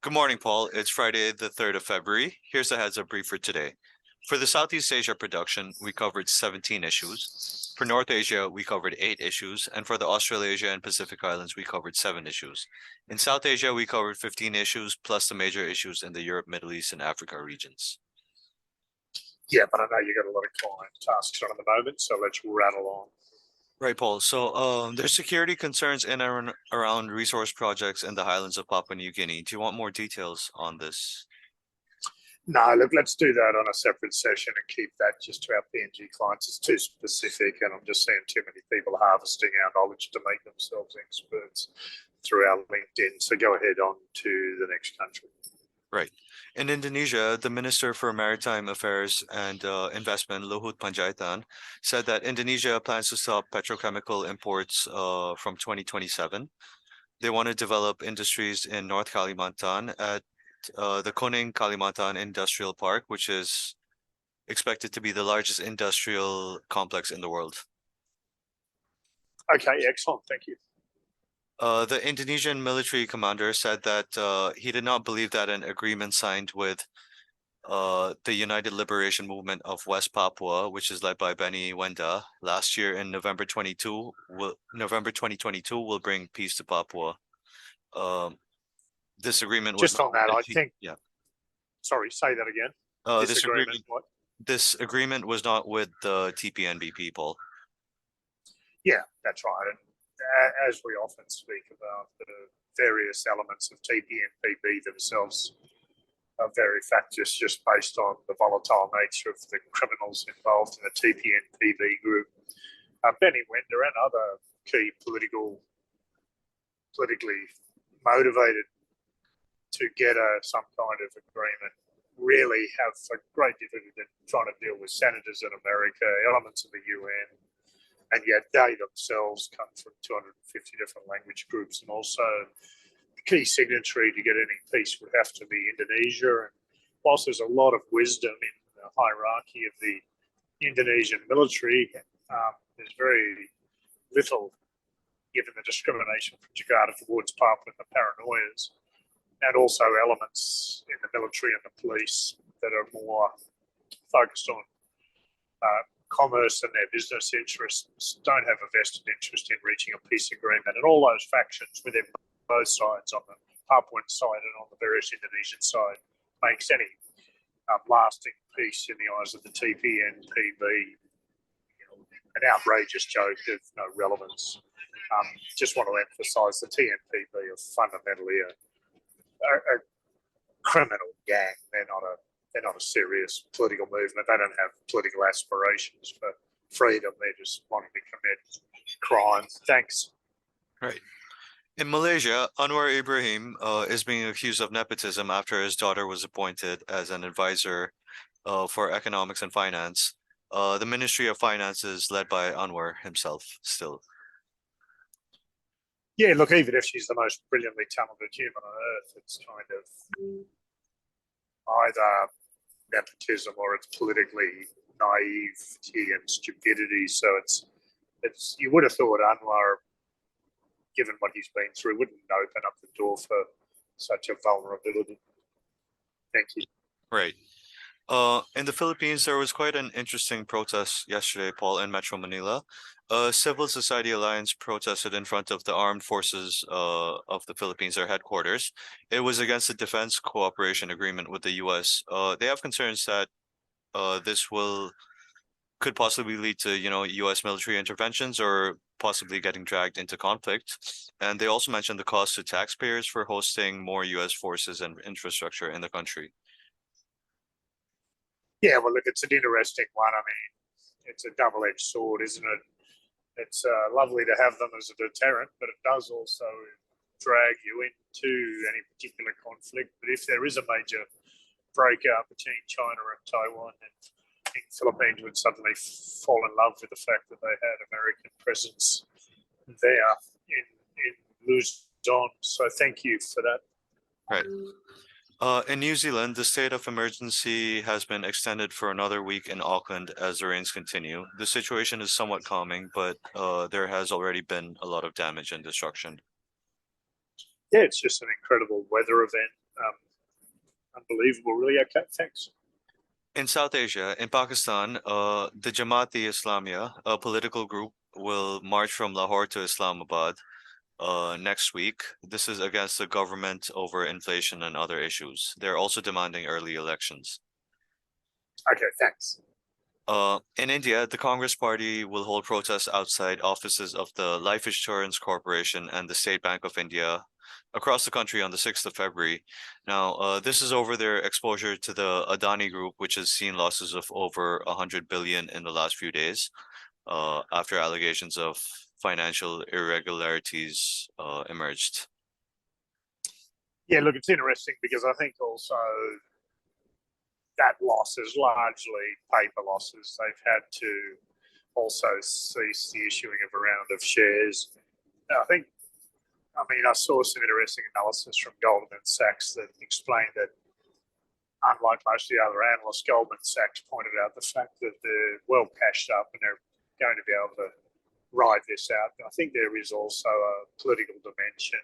Good morning, Paul. It's Friday, the 3rd of February. Here's a heads up brief for today. For the Southeast Asia production, we covered 17 issues. For North Asia, we covered 8 issues. And for the Australasia and Pacific Islands, we covered 7 issues. In South Asia, we covered 15 issues, plus the major issues in the Europe, Middle East, and Africa regions. Yeah, but I know you got a lot of client tasks on at the moment, so let's rattle on. Right, Paul. So there's security concerns in and around resource projects in the highlands of Papua New Guinea. Do you want more details on this? No, look, let's do that on a separate session and keep that just to our PNG clients. It's too specific, and I'm just seeing too many people harvesting our knowledge to make themselves experts through our LinkedIn. So go ahead on to the next country. Right. In Indonesia, the Minister for Maritime Affairs and Investment, Luhut Panjaitan, said that Indonesia plans to stop petrochemical imports from 2027. They want to develop industries in North Kalimantan at the Kuning Kalimantan Industrial Park, which is expected to be the largest industrial complex in the world. Okay, excellent. Thank you. The Indonesian military commander said that he did not believe that an agreement signed with the United Liberation Movement of West Papua, which is led by Benny Wenda, last year in November 2022 will bring peace to Papua. This agreement was Just on that, I think. Yeah. Sorry, say that again. This agreement. What? This agreement was not with the TPNB people. Yeah, that's right. And as we often speak about, the various elements of TPNPB themselves are very factious, just based on the volatile nature of the criminals involved in the TPNPB group. Benny Wender and other key politically motivated to get some kind of agreement really have a great difficulty in trying to deal with senators in America, elements of the UN, and yet they themselves come from 250 different language groups. And also the key signatory to get any peace would have to be Indonesia. And whilst there's a lot of wisdom in the hierarchy of the Indonesian military, there's very little, given the discrimination from Jakarta towards Papua and the paranoias, and also elements in the military and the police that are more focused on commerce and their business interests, don't have a vested interest in reaching a peace agreement. And all those factions within both sides, on the Papuan side and on the various Indonesian side, makes any lasting peace in the eyes of the TPNPB an outrageous joke of no relevance. Just want to emphasise the TNPB are fundamentally a criminal gang. They're not a serious political movement. They don't have political aspirations for freedom. They're just wanting to commit crimes. Thanks. Right. In Malaysia, Anwar Ibrahim is being accused of nepotism after his daughter was appointed as an advisor for economics and finance. The Ministry of Finance is led by Anwar himself still. Yeah, look, even if she's the most brilliantly talented human on earth, it's kind of either nepotism or it's politically naivety and stupidity. So it's you would have thought Anwar, given what he's been through, wouldn't open up the door for such a vulnerability. Thank you. Right. In the Philippines, there was quite an interesting protest yesterday, Paul, in Metro Manila. Civil Society Alliance protested in front of the Armed Forces of the Philippines, their headquarters. It was against the Defense Cooperation Agreement with the U.S. They have concerns that this could possibly lead to, U.S. military interventions or possibly getting dragged into conflict. And they also mentioned the cost to taxpayers for hosting more U.S. forces and infrastructure in the country. Yeah, well, look, it's an interesting one. I mean, it's a double-edged sword, isn't it? It's lovely to have them as a deterrent, but it does also drag you into any particular conflict. But if there is a major breakout between China and Taiwan, then I think the Philippines would suddenly fall in love with the fact that they had American presence there in Luzon. So thank you for that. Right. In New Zealand, the state of emergency has been extended for another week in Auckland as the rains continue. The situation is somewhat calming, but there has already been a lot of damage and destruction. Yeah, it's just an incredible weather event. unbelievable, really. Okay, thanks. In South Asia, in Pakistan, the Jamaat-e-Islamiyah, a political group, will march from Lahore to Islamabad next week. This is against the government over inflation and other issues. They're also demanding early elections. Okay, thanks. In India, the Congress Party will hold protests outside offices of the Life Insurance Corporation and the State Bank of India across the country on the 6th of February. Now, this is over their exposure to the Adani Group, which has seen losses of over 100 billion in the last few days, after allegations of financial irregularities emerged. Yeah, look, it's interesting because I think also that loss is largely paper losses. They've had to also cease the issuing of a round of shares. I saw some interesting analysis from Goldman Sachs that explained that, unlike most of the other analysts, Goldman Sachs pointed out the fact that they're well cashed up and they're going to be able to ride this out. I think there is also a political dimension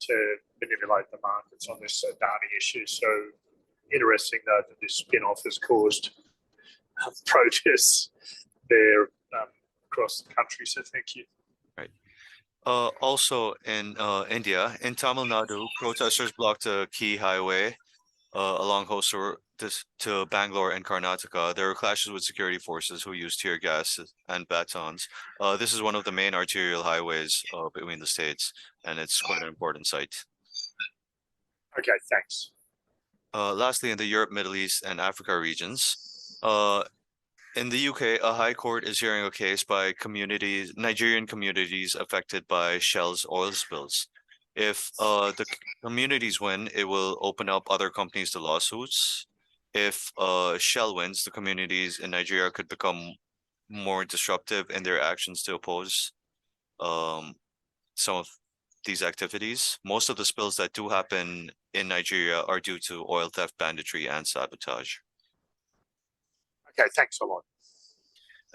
to manipulate the markets on this Adani issue. So interesting, though, that this spin-off has caused protests there across the country. So thank you. Right. Also in India, in Tamil Nadu, protesters blocked a key highway along Hosur to Bangalore and Karnataka. There were clashes with security forces who used tear gas and batons. This is one of the main arterial highways between the states, and it's quite an important site. Okay, thanks. Lastly, in the Europe, Middle East, and Africa regions, in the UK, a high court is hearing a case by Nigerian communities affected by Shell's oil spills. If the communities win, it will open up other companies to lawsuits. If Shell wins, the communities in Nigeria could become more disruptive in their actions to oppose some of these activities. Most of the spills that do happen in Nigeria are due to oil theft, banditry, and sabotage. Okay, thanks a lot.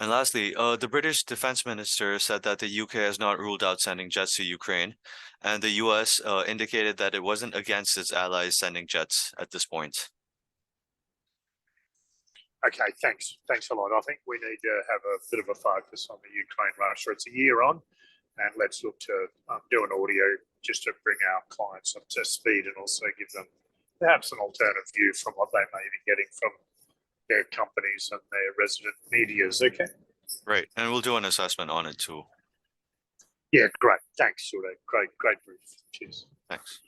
And lastly, the British Defense Minister said that the UK has not ruled out sending jets to Ukraine, and the US indicated that it wasn't against its allies sending jets at this point. Okay, thanks. Thanks a lot. I think we need to have a bit of a focus on the Ukraine-Russia. It's a year on, and let's look to do an audio just to bring our clients up to speed and also give them perhaps an alternative view from what they may be getting from their companies and their resident medias. Okay. Right, and we'll do an assessment on it too. Yeah, great. Thanks, Uday. Great brief. Cheers. Thanks.